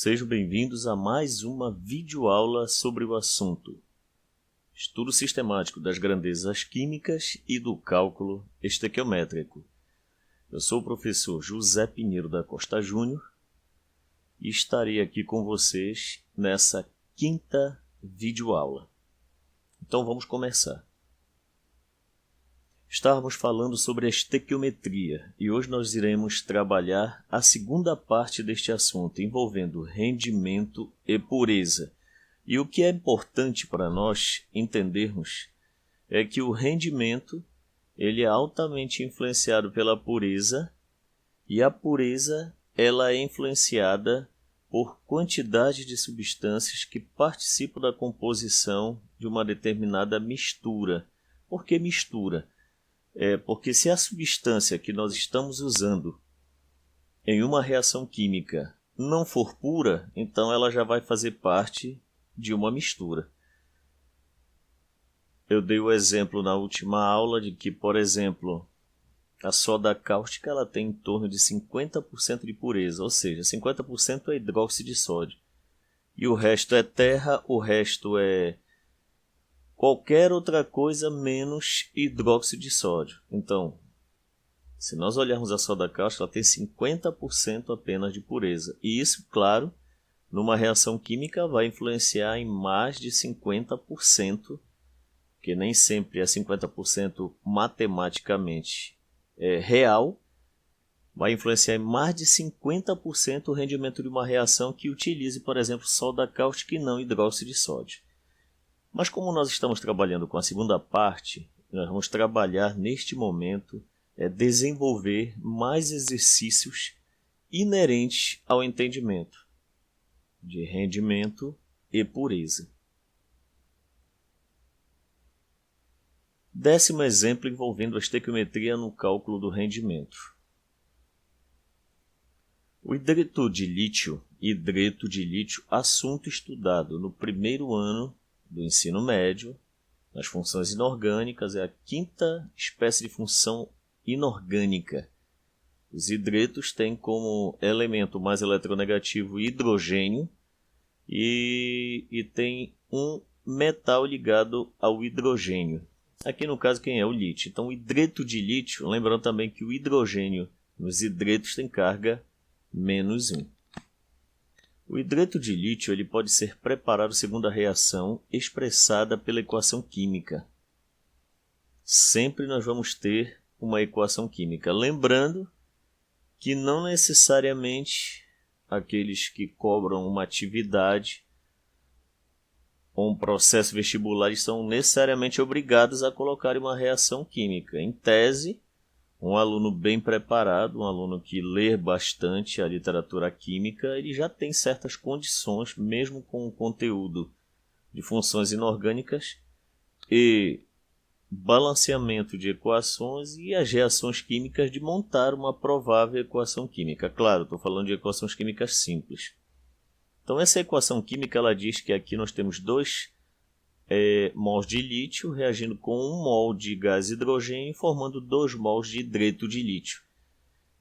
Sejam bem-vindos a mais uma videoaula sobre o assunto Estudo sistemático das grandezas químicas e do cálculo estequiométrico. Eu sou o professor José Pinheiro da Costa Júnior e estarei aqui com vocês nessa quinta videoaula. Então vamos começar. Estávamos falando sobre a estequiometria e hoje nós iremos trabalhar a segunda parte deste assunto, envolvendo rendimento e pureza. E o que é importante para nós entendermos é que o rendimento ele é altamente influenciado pela pureza e a pureza ela é influenciada por quantidade de substâncias que participam da composição de uma determinada mistura. Por que mistura? Porque se a substância que nós estamos usando em uma reação química não for pura, então ela já vai fazer parte de uma mistura. Eu dei o exemplo na última aula de que, por exemplo, a soda cáustica ela tem em torno de 50% de pureza, ou seja, 50% é hidróxido de sódio. E o resto é terra, o resto é qualquer outra coisa menos hidróxido de sódio. Então, se nós olharmos a soda cáustica, ela tem 50% apenas de pureza. E isso, claro, numa reação química vai influenciar em mais de 50%, que nem sempre é 50% matematicamente real, vai influenciar em mais de 50% o rendimento de uma reação que utilize, por exemplo, soda cáustica e não hidróxido de sódio. Mas como nós estamos trabalhando com a segunda parte, nós vamos trabalhar neste momento, desenvolver mais exercícios inerentes ao entendimento de rendimento e pureza. Décimo exemplo envolvendo a estequiometria no cálculo do rendimento. O hidreto de lítio, assunto estudado no primeiro ano do ensino médio, nas funções inorgânicas, é a quinta espécie de função inorgânica. Os hidretos têm como elemento mais eletronegativo hidrogênio e tem um metal ligado ao hidrogênio. Aqui no caso quem é o lítio. Então o hidreto de lítio, lembrando também que o hidrogênio nos hidretos tem carga -1. O hidreto de lítio ele pode ser preparado segundo a reação expressada pela equação química. Sempre nós vamos ter uma equação química. Lembrando que não necessariamente aqueles que cobram uma atividade ou um processo vestibular são necessariamente obrigados a colocar uma reação química. Em tese, um aluno bem preparado, um aluno que lê bastante a literatura química, ele já tem certas condições, mesmo com o conteúdo de funções inorgânicas e balanceamento de equações e as reações químicas, de montar uma provável equação química. Claro, estou falando de equações químicas simples. Então essa equação química ela diz que aqui nós temos 2 mols de lítio reagindo com 1 mol de gás hidrogênio, formando 2 mols de hidreto de lítio.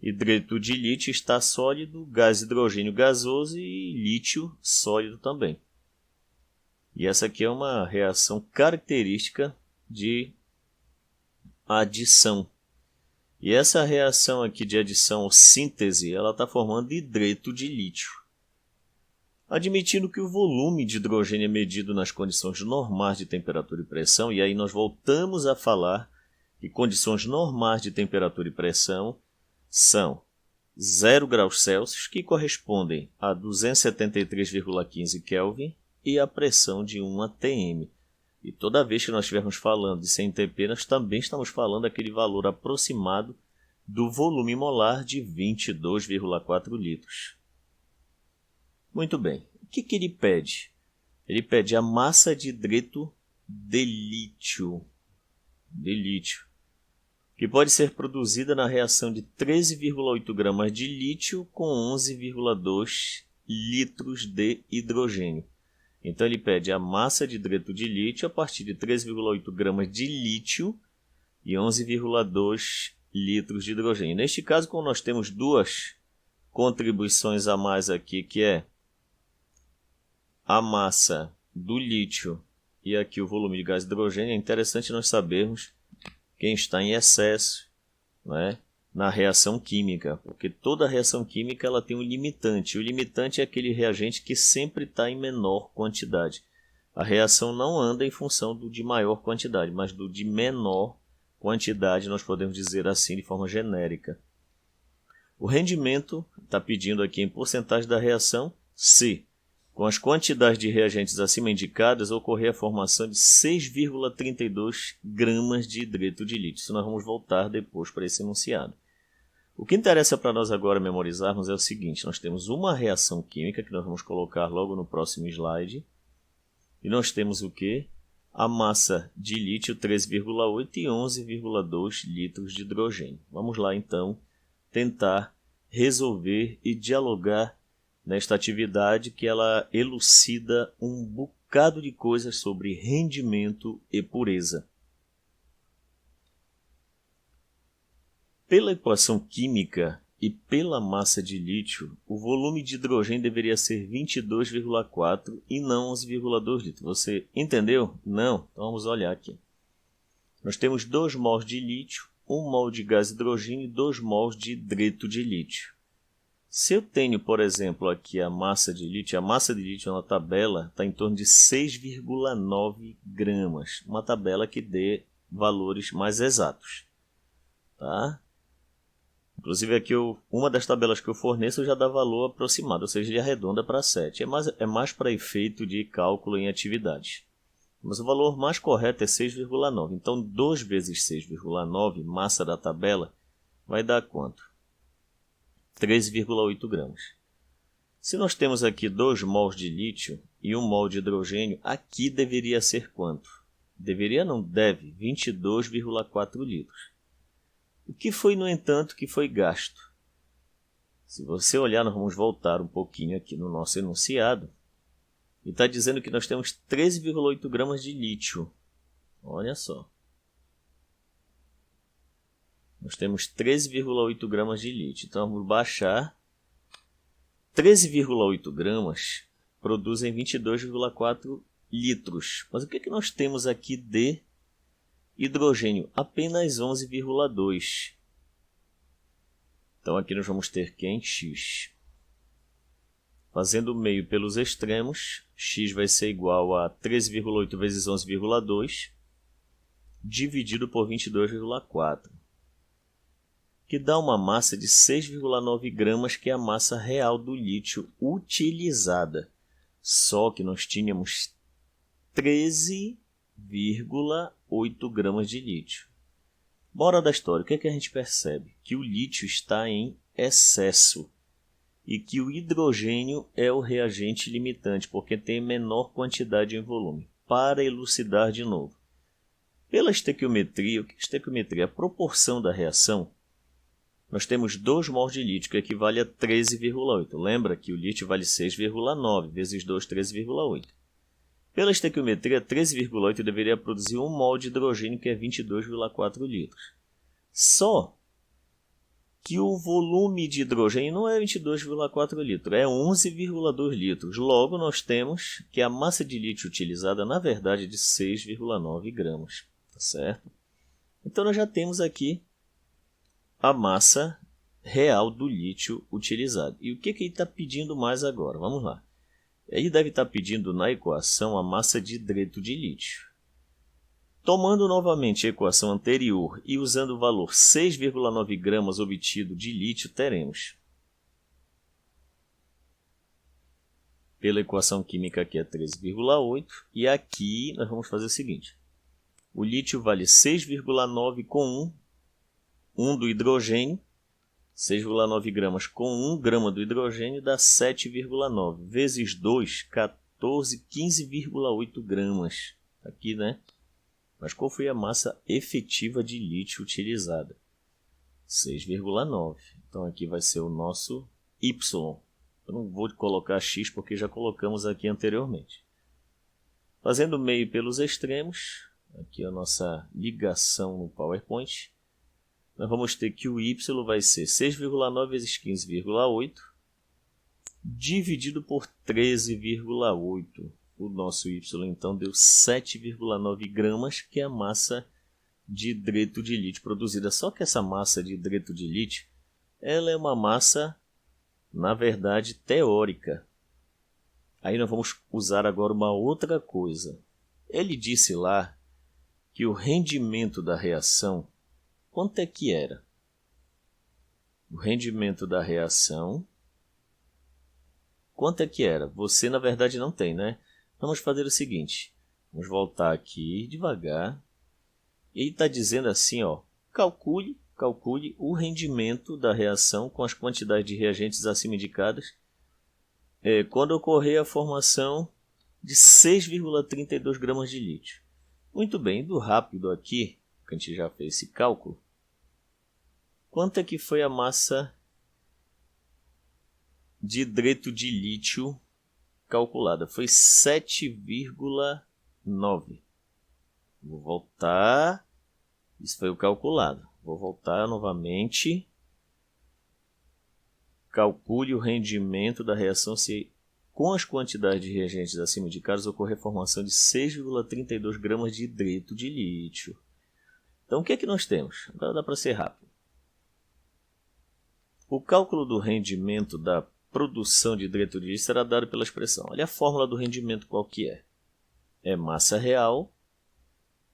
Hidreto de lítio está sólido, gás hidrogênio gasoso e lítio sólido também. E essa aqui é uma reação característica de adição. E essa reação aqui de adição ou síntese, ela está formando hidreto de lítio. Admitindo que o volume de hidrogênio é medido nas condições normais de temperatura e pressão, e aí nós voltamos a falar que condições normais de temperatura e pressão são 0 graus Celsius, que correspondem a 273,15 Kelvin, e a pressão de 1 atm. E toda vez que nós estivermos falando de CNTP, nós também estamos falando daquele valor aproximado do volume molar de 22,4 litros. Muito bem. O que ele pede? Ele pede a massa de hidreto de lítio, que pode ser produzida na reação de 13,8 gramas de lítio com 11,2 litros de hidrogênio. Então ele pede a massa de hidreto de lítio a partir de 13,8 gramas de lítio e 11,2 litros de hidrogênio. Neste caso, como nós temos duas contribuições a mais aqui, que é a massa do lítio e aqui o volume de gás hidrogênio, é interessante nós sabermos quem está em excesso, né, na reação química, porque toda reação química ela tem um limitante. O limitante é aquele reagente que sempre está em menor quantidade. A reação não anda em função do de maior quantidade, mas do de menor quantidade, nós podemos dizer assim de forma genérica. O rendimento está pedindo aqui em porcentagem da reação se, com as quantidades de reagentes acima indicadas, ocorrer a formação de 6,32 gramas de hidreto de lítio. Isso nós vamos voltar depois para esse enunciado. O que interessa para nós agora memorizarmos é o seguinte: nós temos uma reação química que nós vamos colocar logo no próximo slide. E nós temos o quê? A massa de lítio 13,8 e 11,2 litros de hidrogênio. Vamos lá então tentar resolver e dialogar nesta atividade que ela elucida um bocado de coisas sobre rendimento e pureza. Pela equação química e pela massa de lítio, o volume de hidrogênio deveria ser 22,4 e não 11,2 litros. Você entendeu? Não? Então vamos olhar aqui. Nós temos 2 mols de lítio, 1 mol de gás hidrogênio e 2 mols de hidreto de lítio. Se eu tenho, por exemplo, aqui a massa de lítio na tabela está em torno de 6,9 gramas. Uma tabela que dê valores mais exatos. Tá? Inclusive aqui uma das tabelas que eu forneço já dá valor aproximado, ou seja, ele arredonda para 7. É mais para efeito de cálculo em atividades. Mas o valor mais correto é 6,9. Então 2 vezes 6,9, massa da tabela, vai dar quanto? 13,8 gramas. Se nós temos aqui 2 mols de lítio e 1 mol de hidrogênio, aqui deveria ser quanto? Deveria não, deve, 22,4 litros. O que foi, no entanto, que foi gasto? Se você olhar, nós vamos voltar um pouquinho aqui no nosso enunciado. E está dizendo que nós temos 13,8 gramas de lítio. Olha só. Nós temos 13,8 gramas de lítio. Então vamos baixar. 13,8 gramas produzem 22,4 litros. Mas o que que nós temos aqui de hidrogênio? Apenas 11,2. Então aqui nós vamos ter quem? X. Fazendo o meio pelos extremos, x vai ser igual a 13,8 vezes 11,2 dividido por 22,4, que dá uma massa de 6,9 gramas, que é a massa real do lítio utilizada. Só que nós tínhamos 13,8 gramas de lítio. Bora da história, o que é que a gente percebe? Que o lítio está em excesso e que o hidrogênio é o reagente limitante, porque tem menor quantidade em volume. Para elucidar de novo. Pela estequiometria, o que é estequiometria? A proporção da reação. Nós temos 2 mols de lítio, que equivale a 13,8. Lembra que o lítio vale 6,9 vezes 2, 13,8. Pela estequiometria, 13,8 deveria produzir 1 mol de hidrogênio, que é 22,4 litros. Só que o volume de hidrogênio não é 22,4 litros, é 11,2 litros. Logo, nós temos que a massa de lítio utilizada, na verdade, é de 6,9 gramas. Tá certo? Então, nós já temos aqui a massa real do lítio utilizado. E o que ele está pedindo mais agora? Vamos lá. Ele deve estar pedindo na equação a massa de hidreto de lítio. Tomando novamente a equação anterior e usando o valor 6,9 gramas obtido de lítio, teremos, pela equação química aqui é 13,8, e aqui nós vamos fazer o seguinte. O lítio vale 6,9 com 1 do hidrogênio, 6,9 gramas com 1 grama do hidrogênio dá 7,9, vezes 2, 14, 15,8 gramas. Aqui, né? Mas qual foi a massa efetiva de lítio utilizada? 6,9. Então aqui vai ser o nosso Y. Eu não vou colocar X porque já colocamos aqui anteriormente. Fazendo meio pelos extremos, aqui a nossa ligação no PowerPoint, nós vamos ter que o Y vai ser 6,9 vezes 15,8 dividido por 13,8. O nosso Y então deu 7,9 gramas, que é a massa de hidreto de lítio produzida. Só que essa massa de hidreto de lítio, ela é uma massa, na verdade, teórica. Aí nós vamos usar agora uma outra coisa. Ele disse lá que o rendimento da reação, quanto é que era? O rendimento da reação, quanto é que era? Você, na verdade, não tem, né? Vamos fazer o seguinte. Vamos voltar aqui devagar. Ele está dizendo assim, ó, calcule o rendimento da reação com as quantidades de reagentes acima indicadas quando ocorrer a formação de 6,32 gramas de lítio. Muito bem, indo rápido aqui, que a gente já fez esse cálculo, quanto é que foi a massa de hidreto de lítio calculada? Foi 7,9. Vou voltar. Isso foi o calculado. Vou voltar novamente. Calcule o rendimento da reação se com as quantidades de reagentes acima indicadas ocorrer a formação de 6,32 gramas de hidreto de lítio. Então o que é que nós temos? Agora dá para ser rápido. O cálculo do rendimento da produção de hidreto de lítio será dado pela expressão. Olha a fórmula do rendimento qual que é. É massa real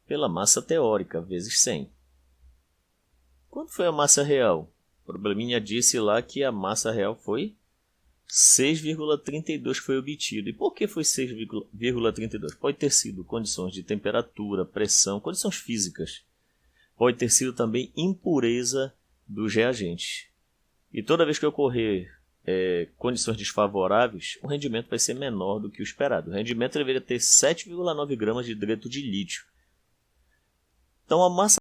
pela massa teórica vezes 100. Quanto foi a massa real? O probleminha disse lá que a massa real foi 6,32 foi obtido. E por que foi 6,32? Pode ter sido condições de temperatura, pressão, condições físicas. Pode ter sido também impureza dos reagentes. E toda vez que ocorrer condições desfavoráveis, o rendimento vai ser menor do que o esperado. O rendimento deveria ter 7,9 gramas de hidreto de lítio. Então a massa